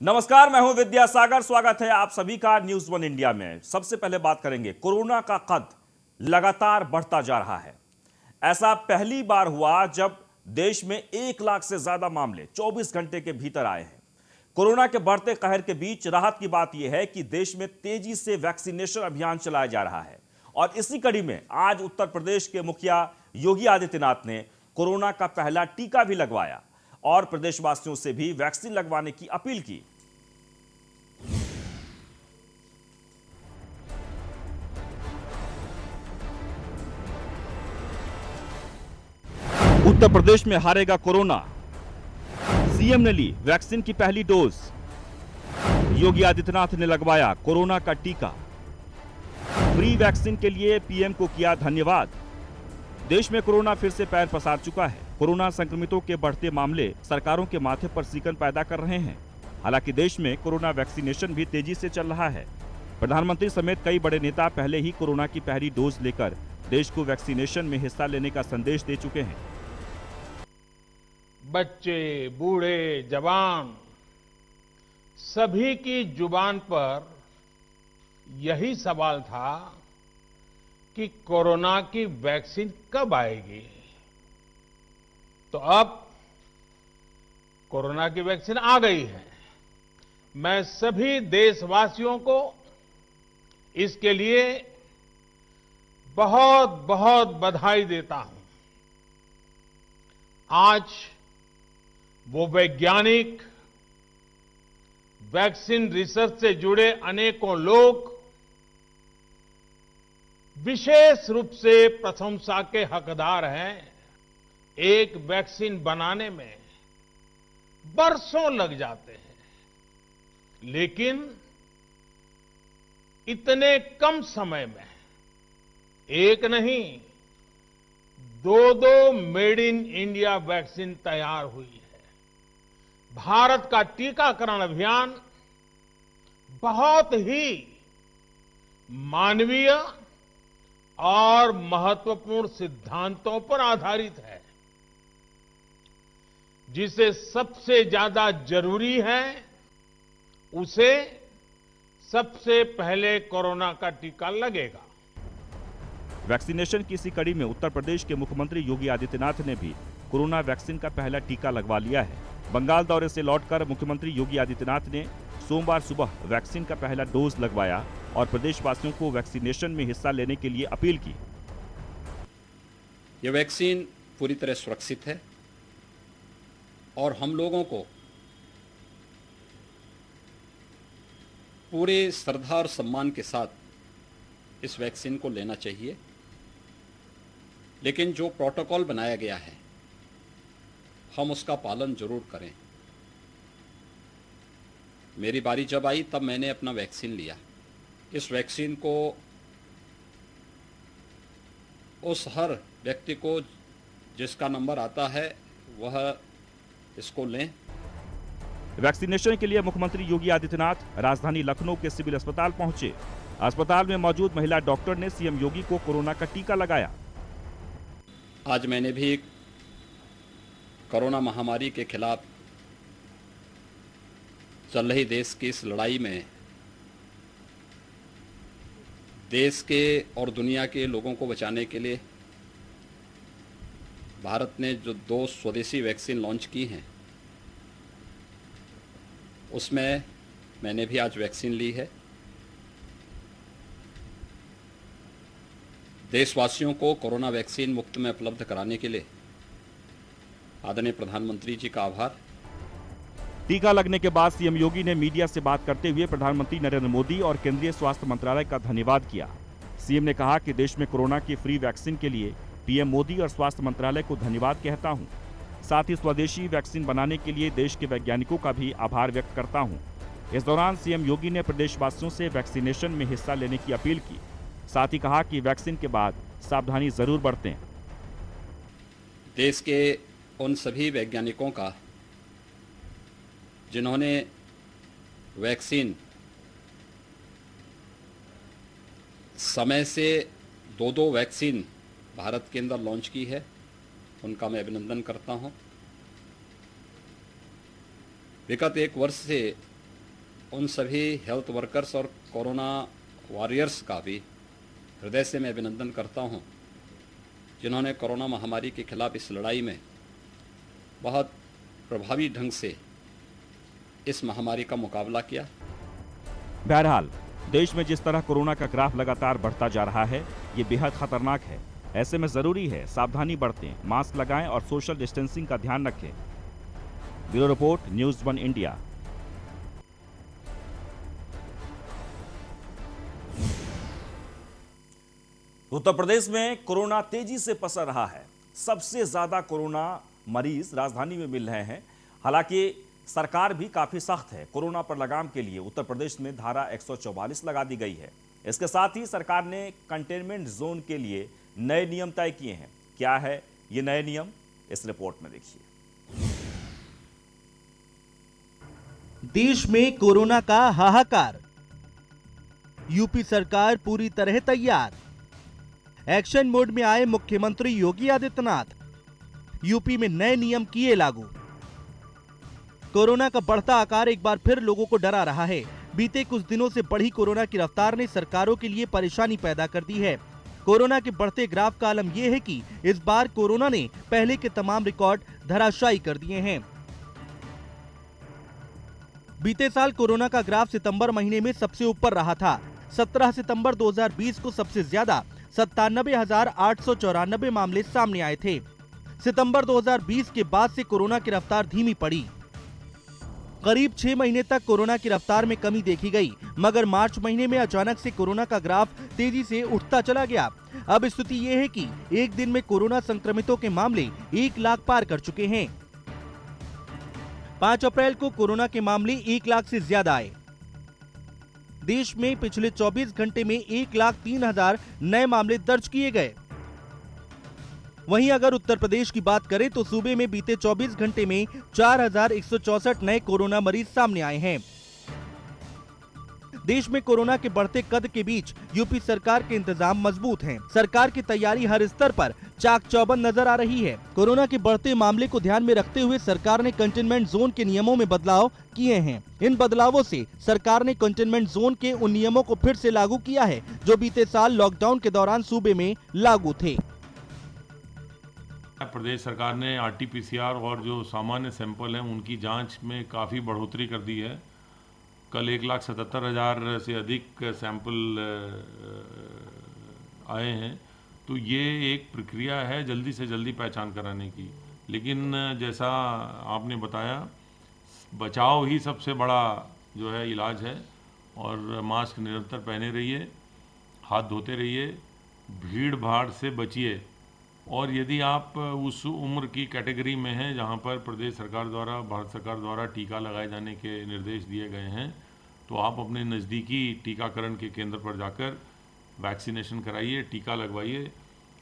नमस्कार, मैं हूं विद्यासागर। स्वागत है आप सभी का न्यूज वन इंडिया में। सबसे पहले बात करेंगे, कोरोना का कद लगातार बढ़ता जा रहा है। ऐसा पहली बार हुआ जब देश में 1 लाख से ज्यादा मामले 24 घंटे के भीतर आए हैं। कोरोना के बढ़ते कहर के बीच राहत की बात यह है कि देश में तेजी से वैक्सीनेशन अभियान चलाया जा रहा है और इसी कड़ी में आज उत्तर प्रदेश के मुखिया योगी आदित्यनाथ ने कोरोना का पहला टीका भी लगवाया और प्रदेशवासियों से भी वैक्सीन लगवाने की अपील की। उत्तर प्रदेश में हारेगा कोरोना, सीएम ने ली वैक्सीन की पहली डोज। योगी आदित्यनाथ ने लगवाया कोरोना का टीका। फ्री वैक्सीन के लिए पीएम को किया धन्यवाद। देश में कोरोना फिर से पैर पसार चुका है। कोरोना संक्रमितों के बढ़ते मामले सरकारों के माथे पर सिकन पैदा कर रहे हैं। हालांकि देश में कोरोना वैक्सीनेशन भी तेजी से चल रहा है। प्रधानमंत्री समेत कई बड़े नेता पहले ही कोरोना की पहली डोज लेकर देश को वैक्सीनेशन में हिस्सा लेने का संदेश दे चुके हैं। बच्चे, बूढ़े, जवान सभी की जुबान पर यही सवाल था कि कोरोना की वैक्सीन कब आएगी। तो अब कोरोना की वैक्सीन आ गई है। मैं सभी देशवासियों को इसके लिए बहुत बहुत बधाई देता हूं। आज वो वैज्ञानिक, वैक्सीन रिसर्च से जुड़े अनेकों लोग विशेष रूप से प्रशंसा के हकदार हैं। एक वैक्सीन बनाने में बरसों लग जाते हैं, लेकिन इतने कम समय में एक नहीं, दो मेड इन इंडिया वैक्सीन तैयार हुई है। भारत का टीकाकरण अभियान बहुत ही मानवीय और महत्वपूर्ण सिद्धांतों पर आधारित है। जिसे सबसे ज्यादा जरूरी है उसे सबसे पहले कोरोना का टीका लगेगा। वैक्सीनेशन की इसी कड़ी में उत्तर प्रदेश के मुख्यमंत्री योगी आदित्यनाथ ने भी कोरोना वैक्सीन का पहला टीका लगवा लिया है। बंगाल दौरे से लौटकर मुख्यमंत्री योगी आदित्यनाथ ने सोमवार सुबह वैक्सीन का पहला डोज लगवाया और प्रदेशवासियों को वैक्सीनेशन में हिस्सा लेने के लिए अपील की। यह वैक्सीन पूरी तरह सुरक्षित है और हम लोगों को पूरे श्रद्धा और सम्मान के साथ इस वैक्सीन को लेना चाहिए। लेकिन जो प्रोटोकॉल बनाया गया है हम उसका पालन जरूर करें। मेरी बारी जब आई तब मैंने अपना वैक्सीन लिया। इस वैक्सीन को उस हर व्यक्ति को जिसका नंबर आता है वह इसको लें। वैक्सीनेशन के लिए मुख्यमंत्री योगी आदित्यनाथ राजधानी लखनऊ के सिविल अस्पताल पहुंचे। अस्पताल में मौजूद महिला डॉक्टर ने सीएम योगी को कोरोना का टीका लगाया। आज मैंने भी कोरोना महामारी के खिलाफ चल रही देश की इस लड़ाई में देश के और दुनिया के लोगों को बचाने के लिए भारत ने जो 2 स्वदेशी वैक्सीन लॉन्च की हैं उसमें मैंने भी आज वैक्सीन ली है। देशवासियों को कोरोना वैक्सीन मुफ्त में उपलब्ध कराने के लिए आदरणीय प्रधानमंत्री जी का आभार। टीका लगने के बाद सीएम योगी ने मीडिया से बात करते हुए प्रधानमंत्री नरेंद्र मोदी और केंद्रीय स्वास्थ्य मंत्रालय का धन्यवाद किया। सीएम ने कहा कि देश में कोरोना की फ्री वैक्सीन के लिए पीएम मोदी और स्वास्थ्य मंत्रालय को धन्यवाद कहता हूं। साथ ही स्वदेशी वैक्सीन बनाने के लिए देश के वैज्ञानिकों का भी आभार व्यक्त करता हूं। इस दौरान सीएम योगी ने प्रदेशवासियों से वैक्सीनेशन में हिस्सा लेने की अपील की। साथ ही कहा कि वैक्सीन के बाद सावधानी जरूर बरतें। देश के उन सभी वैज्ञानिकों का जिन्होंने वैक्सीन समय से 2 वैक्सीन भारत के अंदर लॉन्च की है, उनका मैं अभिनंदन करता हूं। विगत 1 वर्ष से उन सभी हेल्थ वर्कर्स और कोरोना वॉरियर्स का भी हृदय से मैं अभिनंदन करता हूं, जिन्होंने कोरोना महामारी के खिलाफ इस लड़ाई में बहुत प्रभावी ढंग से इस महामारी का मुकाबला किया। बहरहाल देश में जिस तरह कोरोना का ग्राफ लगातार बढ़ता जा रहा है, ये बेहद खतरनाक है। ऐसे में जरूरी है सावधानी बरतें, मास्क लगाएं और सोशल डिस्टेंसिंग का ध्यान रखें। Bureau report, news 1 India. Uttar Pradesh में कोरोना तेजी से पसर रहा है। सबसे ज्यादा कोरोना मरीज राजधानी में मिल रहे हैं। हालांकि सरकार भी काफी सख्त है। कोरोना पर लगाम के लिए उत्तर प्रदेश में धारा 144 लगा दी गई है। इसके साथ ही सरकार ने कंटेनमेंट जोन के लिए नए नियम तय किए हैं। क्या है ये नए नियम, इस रिपोर्ट में देखिए। देश में कोरोना का हाहाकार, यूपी सरकार पूरी तरह तैयार। एक्शन मोड में आए मुख्यमंत्री योगी आदित्यनाथ, यूपी में नए नियम किए लागू। कोरोना का बढ़ता आकार एक बार फिर लोगों को डरा रहा है। बीते कुछ दिनों से बढ़ी कोरोना की रफ्तार ने सरकारों के लिए परेशानी पैदा कर दी है। कोरोना के बढ़ते ग्राफ का आलम यह है कि इस बार कोरोना ने पहले के तमाम रिकॉर्ड धराशायी कर दिए हैं। बीते साल कोरोना का ग्राफ सितंबर महीने में सबसे ऊपर रहा था। 17 सितंबर 2020 को सबसे ज्यादा 97,894 मामले सामने आए थे। सितंबर 2020 के बाद से कोरोना की रफ्तार धीमी पड़ी। करीब 6 महीने तक कोरोना की रफ्तार में कमी देखी गई, मगर मार्च महीने में अचानक से कोरोना का ग्राफ तेजी से उठता चला गया। अब स्थिति ये है कि एक दिन में कोरोना संक्रमितों के मामले 1 लाख पार कर चुके हैं। 5 अप्रैल को कोरोना के मामले 1 लाख से ज्यादा आए। देश में पिछले 24 घंटे में 1,03,000 नए मामले दर्ज किए गए। वहीं अगर उत्तर प्रदेश की बात करें तो सूबे में बीते 24 घंटे में 4,164 नए कोरोना मरीज सामने आए हैं। देश में कोरोना के बढ़ते कद के बीच यूपी सरकार के इंतजाम मजबूत हैं। सरकार की तैयारी हर स्तर पर चाक चौबंद नजर आ रही है। कोरोना के बढ़ते मामले को ध्यान में रखते हुए सरकार ने कंटेनमेंट जोन के नियमों में बदलाव किए हैं। इन बदलावों से सरकार ने कंटेनमेंट जोन के उन नियमों को फिर से लागू किया है जो बीते साल लॉकडाउन के दौरान सूबे में लागू थे। प्रदेश सरकार ने RT-PCR और जो सामान्य सैंपल हैं उनकी जांच में काफ़ी बढ़ोतरी कर दी है। कल 1,77,000 से अधिक सैंपल आए हैं। तो ये एक प्रक्रिया है जल्दी से जल्दी पहचान कराने की। लेकिन जैसा आपने बताया, बचाव ही सबसे बड़ा जो है इलाज है। और मास्क निरंतर पहने रहिए, हाथ धोते रहिए, भीड़ भाड़ से बचिए। और यदि आप उस उम्र की कैटेगरी में हैं जहां पर प्रदेश सरकार द्वारा, भारत सरकार द्वारा टीका लगाए जाने के निर्देश दिए गए हैं, तो आप अपने नज़दीकी टीकाकरण के केंद्र पर जाकर वैक्सीनेशन कराइए, टीका लगवाइए।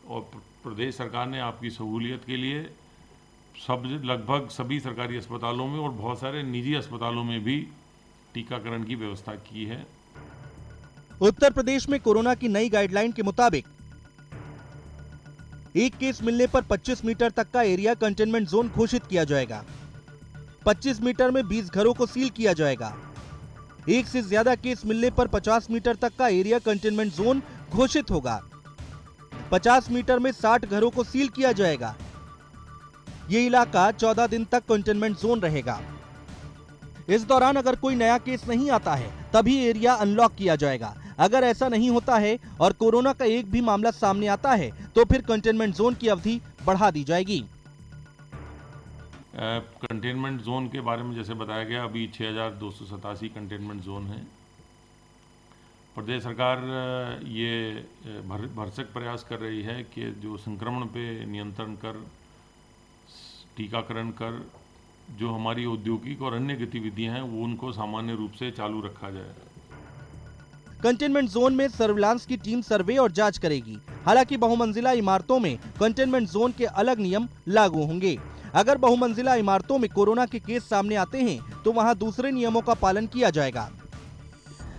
और प्रदेश सरकार ने आपकी सहूलियत के लिए लगभग सभी सरकारी अस्पतालों में और बहुत सारे निजी अस्पतालों में भी टीकाकरण की व्यवस्था की है। उत्तर प्रदेश में कोरोना की नई गाइडलाइन के मुताबिक एक केस मिलने पर 25 मीटर तक का एरिया कंटेनमेंट जोन घोषित किया जाएगा। 25 मीटर में 20 घरों को सील किया जाएगा। एक से ज्यादा केस मिलने पर 50 मीटर तक का एरिया कंटेनमेंट जोन घोषित होगा। 50 मीटर में 60 घरों को सील किया जाएगा। ये इलाका 14 दिन तक कंटेनमेंट जोन रहेगा। इस दौरान अगर कोई नया केस नहीं आता है तभी एरिया अनलॉक किया जाएगा। अगर ऐसा नहीं होता है और कोरोना का एक भी मामला सामने आता है तो फिर कंटेनमेंट जोन की अवधि बढ़ा दी जाएगी। कंटेनमेंट जोन के बारे में जैसे बताया गया, अभी 6,287 कंटेनमेंट जोन है। प्रदेश सरकार ये भरसक प्रयास कर रही है कि जो संक्रमण पे नियंत्रण कर, टीकाकरण कर, जो हमारी औद्योगिक और अन्य गतिविधियां हैं वो उनको सामान्य रूप से चालू रखा जाए। कंटेनमेंट जोन में सर्विलांस की टीम सर्वे और जांच करेगी। हालांकि बहुमंजिला इमारतों में कंटेनमेंट जोन के अलग नियम लागू होंगे। अगर बहुमंजिला इमारतों में कोरोना के केस सामने आते हैं तो वहां दूसरे नियमों का पालन किया जाएगा।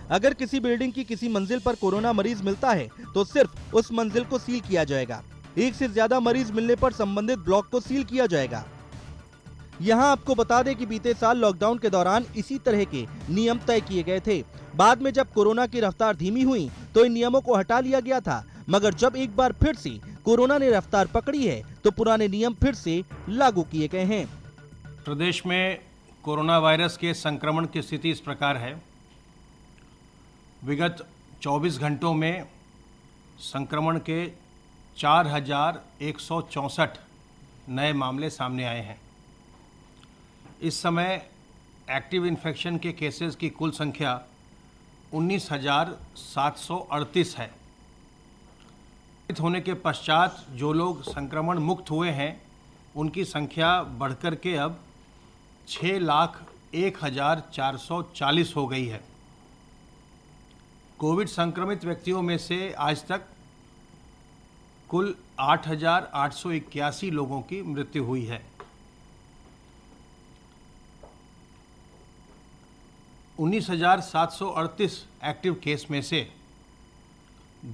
अगर किसी बिल्डिंग की किसी मंजिल पर कोरोना मरीज मिलता है तो सिर्फ उस मंजिल को सील किया जाएगा। एक से ज्यादा मरीज मिलने पर संबंधित ब्लॉक को सील किया जाएगा। यहाँ आपको बता दें कि बीते साल लॉकडाउन के दौरान इसी तरह के नियम तय किए गए थे। बाद में जब कोरोना की रफ्तार धीमी हुई तो इन नियमों को हटा लिया गया था, मगर जब एक बार फिर से कोरोना ने रफ्तार पकड़ी है तो पुराने नियम फिर से लागू किए गए हैं। प्रदेश में कोरोना वायरस के संक्रमण की स्थिति इस प्रकार है। विगत 24 घंटों में संक्रमण के 4,164 नए मामले सामने आए हैं। इस समय एक्टिव इन्फेक्शन के केसेस की कुल संख्या 19,738 है। होने के पश्चात जो लोग संक्रमण मुक्त हुए हैं उनकी संख्या बढ़कर के अब 6,01,440 हो गई है। कोविड संक्रमित व्यक्तियों में से आज तक कुल 8,881 लोगों की मृत्यु हुई है। 19,738 एक्टिव केस में से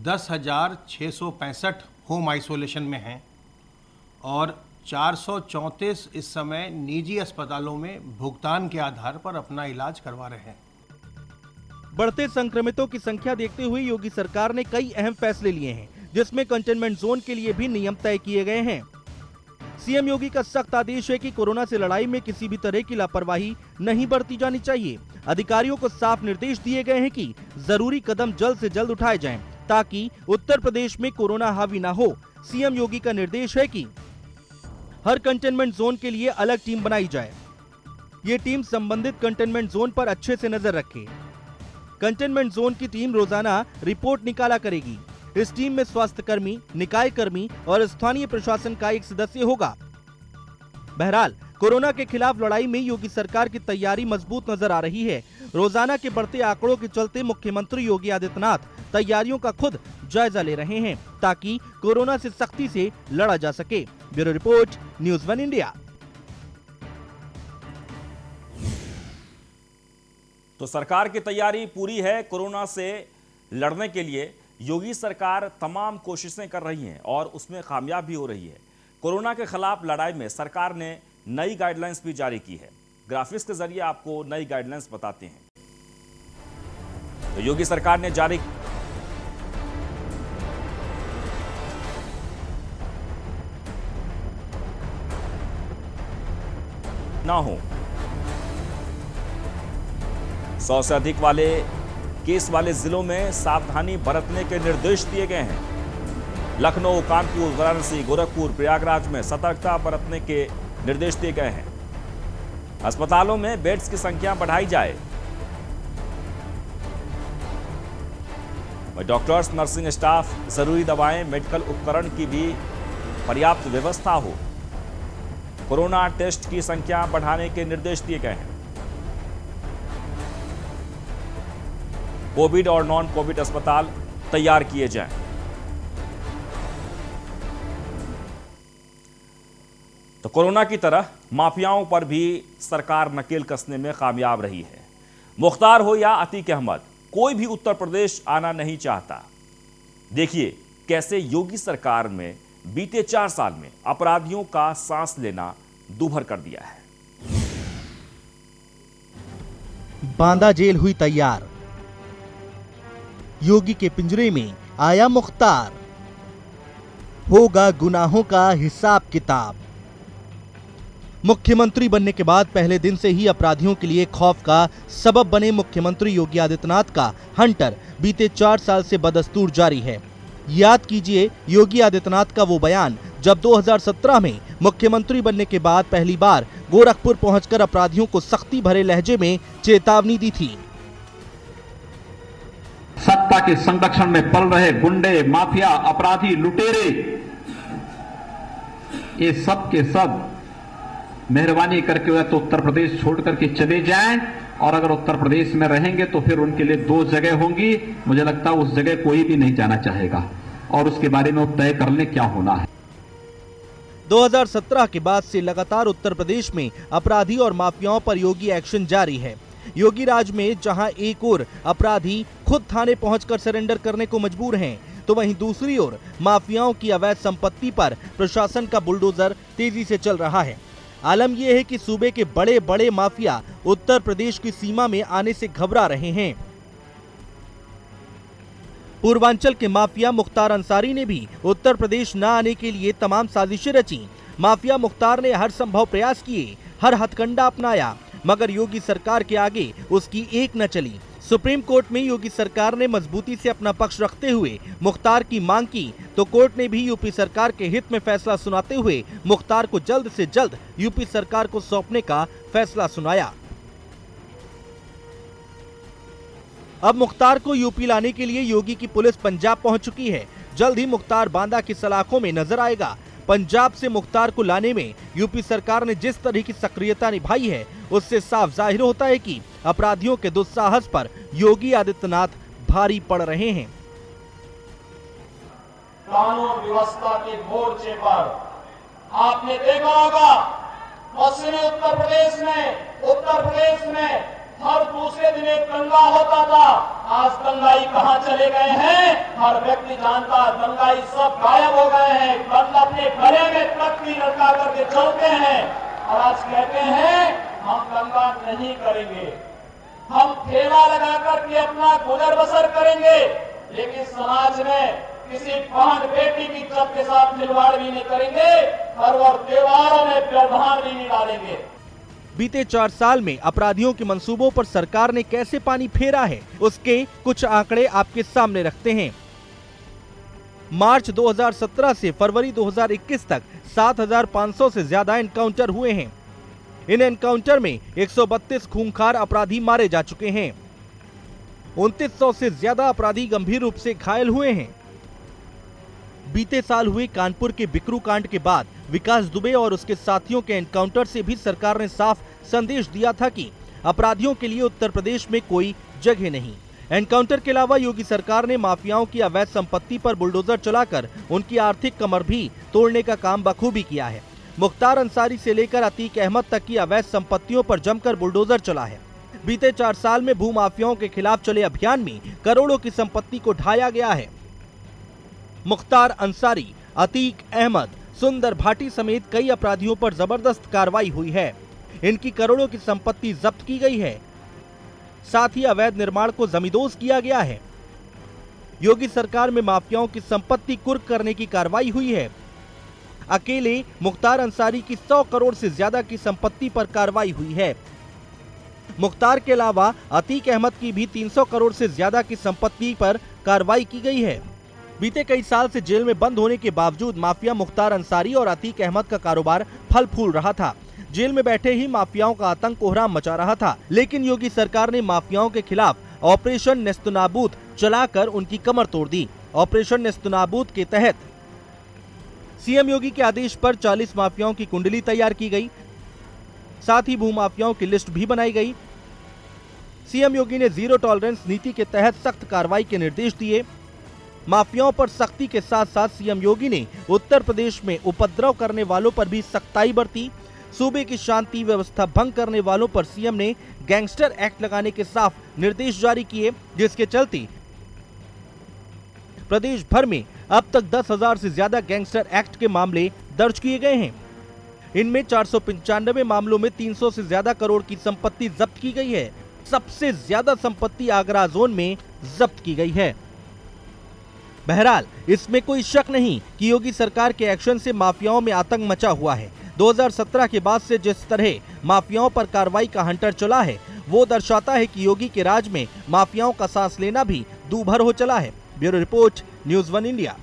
10,665 होम आइसोलेशन में हैं और 434 इस समय निजी अस्पतालों में भुगतान के आधार पर अपना इलाज करवा रहे हैं। बढ़ते संक्रमितों की संख्या देखते हुए योगी सरकार ने कई अहम फैसले लिए हैं, जिसमें कंटेनमेंट जोन के लिए भी नियम तय किए गए हैं। सीएम योगी का सख्त आदेश है कि कोरोना से लड़ाई में किसी भी तरह की लापरवाही नहीं बरती जानी चाहिए। अधिकारियों को साफ निर्देश दिए गए हैं कि जरूरी कदम जल्द से जल्द उठाए जाएं, ताकि उत्तर प्रदेश में कोरोना हावी ना हो। सीएम योगी का निर्देश है कि हर कंटेनमेंट जोन के लिए अलग टीम बनाई जाए। ये टीम संबंधित कंटेनमेंट जोन पर अच्छे से नजर रखे। कंटेनमेंट जोन की टीम रोजाना रिपोर्ट निकाला करेगी। इस टीम में स्वास्थ्य कर्मी, निकाय कर्मी और स्थानीय प्रशासन का एक सदस्य होगा। बहरहाल कोरोना के खिलाफ लड़ाई में योगी सरकार की तैयारी मजबूत नजर आ रही है। रोजाना के बढ़ते आंकड़ों के चलते मुख्यमंत्री योगी आदित्यनाथ तैयारियों का खुद जायजा ले रहे हैं, ताकि कोरोना से सख्ती से लड़ा जा सके। Bureau report, news 1 India. तो सरकार की तैयारी पूरी है। कोरोना से लड़ने के लिए योगी सरकार तमाम कोशिशें कर रही है और उसमें कामयाब भी हो रही है। कोरोना के खिलाफ लड़ाई में सरकार ने नई गाइडलाइंस भी जारी की है। ग्राफिक्स के जरिए आपको नई गाइडलाइंस बताते हैं। तो योगी सरकार ने जारी ना हो 100 से अधिक वाले केस वाले जिलों में सावधानी बरतने के निर्देश दिए गए हैं। लखनऊ, कानपुर, वाराणसी, गोरखपुर, प्रयागराज में सतर्कता बरतने के निर्देश दिए गए हैं। अस्पतालों में बेड्स की संख्या बढ़ाई जाए। डॉक्टर्स, नर्सिंग स्टाफ, जरूरी दवाएं, मेडिकल उपकरण की भी पर्याप्त व्यवस्था हो। कोरोना टेस्ट की संख्या बढ़ाने के निर्देश दिए गए हैं। कोविड और नॉन कोविड अस्पताल तैयार किए जाएं। तो कोरोना की तरह माफियाओं पर भी सरकार नकेल कसने में कामयाब रही है। मुख्तार हो या अतीक अहमद, कोई भी उत्तर प्रदेश आना नहीं चाहता। देखिए कैसे योगी सरकार में बीते 4 साल में अपराधियों का सांस लेना दूभर कर दिया है। बांदा जेल हुई तैयार, योगी के पिंजरे में आया मुख्तार। होगा गुनाहों का हिसाब किताब। मुख्यमंत्री बनने के बाद पहले दिन से ही अपराधियों के लिए खौफ का सबब बने मुख्यमंत्री योगी आदित्यनाथ का हंटर बीते 4 साल से बदस्तूर जारी है। याद कीजिए योगी आदित्यनाथ का वो बयान जब 2017 में मुख्यमंत्री बनने के बाद पहली बार गोरखपुर पहुंचकर अपराधियों को सख्ती भरे लहजे में चेतावनी दी थी। सत्ता के संरक्षण में पल रहे गुंडे, माफिया, अपराधी, लुटेरे, ये सब के सब मेहरबानी करके वह तो उत्तर प्रदेश छोड़ करके चले जाएं, और अगर उत्तर प्रदेश में रहेंगे तो फिर उनके लिए 2 जगह होंगी। मुझे लगता है उस जगह कोई भी नहीं जाना चाहेगा और उसके बारे में तय कर लें क्या होना है। 2017 के बाद से लगातार उत्तर प्रदेश में अपराधी और माफियाओं पर योगी एक्शन जारी है। योगी राज में जहां एक ओर अपराधी खुद थाने पहुंचकर सरेंडर करने को मजबूर हैं, तो वहीं दूसरी ओर माफियाओं की अवैध संपत्ति पर प्रशासन का बुलडोजर तेजी से चल रहा है। आलम यह है कि सूबे के बड़े बड़े माफिया उत्तर प्रदेश की सीमा में आने से घबरा रहे हैं। पूर्वांचल के माफिया मुख्तार अंसारी ने भी उत्तर प्रदेश न आने के लिए तमाम साजिशें रची। माफिया मुख्तार ने हर संभव प्रयास किए, हर हथकंडा अपनाया, मगर योगी सरकार के आगे उसकी एक न चली। सुप्रीम कोर्ट में योगी सरकार ने मजबूती से अपना पक्ष रखते हुए मुख्तार की मांग की, तो कोर्ट ने भी यूपी सरकार के हित में फैसला सुनाते हुए मुख्तार को जल्द से जल्द यूपी सरकार को सौंपने का फैसला सुनाया। अब मुख्तार को यूपी लाने के लिए योगी की पुलिस पंजाब पहुंच चुकी है। जल्द ही मुख्तार बांदा की सलाखों में नजर आएगा। पंजाब से मुख्तार को लाने में यूपी सरकार ने जिस तरह की सक्रियता निभाई है, उससे साफ जाहिर होता है कि अपराधियों के दुस्साहस पर योगी आदित्यनाथ भारी पड़ रहे हैं। कानून व्यवस्था के मोर्चे पर आपने देखा होगा, पश्चिमी उत्तर प्रदेश में हर दूसरे दिन एक दंगा होता था। आज दंगाई कहां चले गए हैं, हर व्यक्ति जानता है। दंगाई सब गायब हो गए हैं। अपने गले में तख्ती लटका करके चलते हैं और आज कहते हैं हम दंगा नहीं करेंगे, हम ठेला लगा करके अपना गुजर बसर करेंगे, लेकिन समाज में किसी बहन बेटी की इज्जत के साथ खिलवाड़ भी नहीं करेंगे, पर्व और त्योहारों में व्यवधान भी नहीं डालेंगे। बीते 4 साल में अपराधियों के मंसूबों पर सरकार ने कैसे पानी फेरा है, उसके कुछ आंकड़े आपके सामने रखते हैं। मार्च 2017 से फरवरी 2021 तक 7,500 से ज्यादा एनकाउंटर हुए हैं। इन एनकाउंटर में 132 खूंखार अपराधी मारे जा चुके हैं। 2900 से ज्यादा अपराधी गंभीर रूप से घायल हुए हैं। बीते साल हुए कानपुर के बिकरू कांड के बाद विकास दुबे और उसके साथियों के एनकाउंटर से भी सरकार ने साफ संदेश दिया था कि अपराधियों के लिए उत्तर प्रदेश में कोई जगह नहीं। एनकाउंटर के अलावा योगी सरकार ने माफियाओं की अवैध संपत्ति पर बुलडोजर चलाकर उनकी आर्थिक कमर भी तोड़ने का काम बखूबी किया है। मुख्तार अंसारी से लेकर अतीक अहमद तक की अवैध संपत्तियों पर जमकर बुलडोजर चला है। बीते 4 साल में भूमाफियाओं के खिलाफ चले अभियान में करोड़ों की संपत्ति को ढाया गया है। मुख्तार अंसारी, अतीक अहमद, सुंदर भाटी समेत कई अपराधियों पर जबरदस्त कार्रवाई हुई है। इनकी करोड़ों की संपत्ति जब्त की गई है। साथ ही अवैध निर्माण को जमींदोज किया गया है। योगी सरकार में माफियाओं की संपत्ति कुर्क करने की कार्रवाई हुई है। अकेले मुख्तार अंसारी की 100 करोड़ से ज्यादा की संपत्ति पर कार्रवाई हुई है। मुख्तार के अलावा अतीक अहमद की भी 300 करोड़ से ज्यादा की संपत्ति पर कार्रवाई की गई है। बीते कई साल से जेल में बंद होने के बावजूद माफिया मुख्तार अंसारी और अतीक अहमद का कारोबार फल फूल रहा था। जेल में बैठे ही माफियाओं का आतंक कोहराम मचा रहा था, लेकिन योगी सरकार ने माफियाओं के खिलाफ ऑपरेशन नेस्तनाबूद चलाकर उनकी कमर तोड़ दी। ऑपरेशन नेस्तनाबूद के तहत सीएम योगी के आदेश पर 40 माफियाओं की कुंडली तैयार की गई। साथ ही भूमाफियाओं की लिस्ट भी बनाई गई। सीएम योगी ने जीरो टॉलरेंस नीति के तहत सख्त कार्रवाई के निर्देश दिए। माफियाओं पर सख्ती के साथ साथ सीएम योगी ने उत्तर प्रदेश में उपद्रव करने वालों पर भी सख्ताई बरती। सूबे की शांति व्यवस्था भंग करने वालों पर सीएम ने गैंगस्टर एक्ट लगाने के साफ निर्देश जारी किए, जिसके चलते प्रदेश भर में अब तक 10,000 से ज्यादा गैंगस्टर एक्ट के मामले दर्ज किए गए हैं। इनमें 495 मामलों में 300 से ज्यादा करोड़ की संपत्ति जब्त की गई है। सबसे ज्यादा संपत्ति आगरा जोन में जब्त की गई है। बहरहाल इसमें कोई शक नहीं कि योगी सरकार के एक्शन से माफियाओं में आतंक मचा हुआ है। 2017 के बाद से जिस तरह माफियाओं पर कार्रवाई का हंटर चला है, वो दर्शाता है कि योगी के राज में माफियाओं का सांस लेना भी दूभर हो चला है। Bureau report, news 1 India.